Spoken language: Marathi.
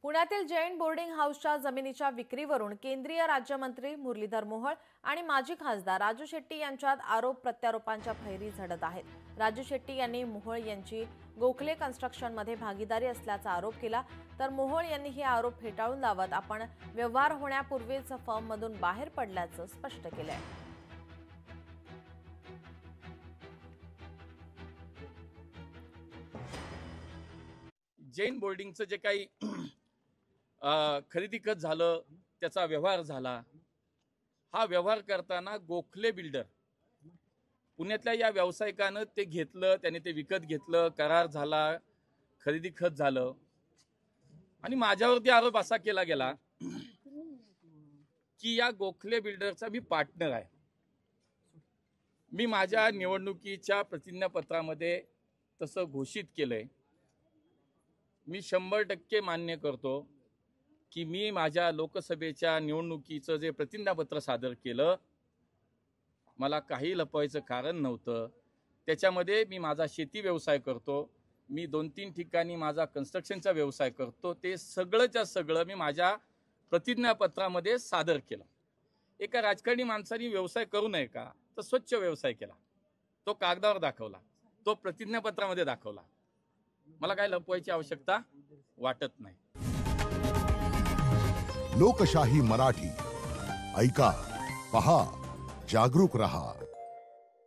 पुण्यातील जैन बोर्डिंग हाऊसच्या जमिनीच्या विक्रीवरून केंद्रीय राज्यमंत्री मुरलीधर मोहोळ आणि माजी खासदार राजू शेट्टी यांच्यात आरोप प्रत्यारोपांच्या फैरी झडत आहेत। राजू शेट्टी यांनी मोहोळ यांची गोखले कन्स्ट्रक्शनमध्ये भागीदारी असल्याचा आरोप केला, तर मोहोळ यांनी हे आरोप फेटाळून लावत आपण व्यवहार होण्यापूर्वीच फर्ममधून बाहेर पडल्याचं स्पष्ट केलंय। जैन बोर्डिंगचं जे काही खरेदी खत झालं, त्याचा व्यवहार झाला। हा व्यवहार करताना गोखले बिल्डर पुण्यातल्या या व्यावसायिकानं ते घेतलं, त्याने ते विकत घेतलं, करार झाला, खरेदी खत झालं आणि माझ्यावरती आरोप असा केला गेला की या गोखले बिल्डरचा मी पार्टनर आहे। मी माझ्या निवडणुकीच्या प्रतिज्ञापत्रामध्ये तसं घोषित केलंय। मी 100% मान्य करतो की मी माझ्या लोकसभेच्या निवडणुकीचं जे प्रतिज्ञापत्र सादर केलं, मला काही लपवायचं कारण नव्हतं। त्याच्यामध्ये मी माझा शेती व्यवसाय करतो, मी 2-3 ठिकाणी माझा कन्स्ट्रक्शनचा व्यवसाय करतो, ते सगळंच्या सगळं मी माझ्या प्रतिज्ञापत्रामध्ये सादर केलं। एका राजकारणी माणसाने व्यवसाय करू नये का, तर स्वच्छ व्यवसाय केला, तो कागदावर दाखवला, तो प्रतिज्ञापत्रामध्ये दाखवला। मला काय लपवायची आवश्यकता वाटत नाही। लोकशाही मराठी ऐका, पहा, जागरूक रहा।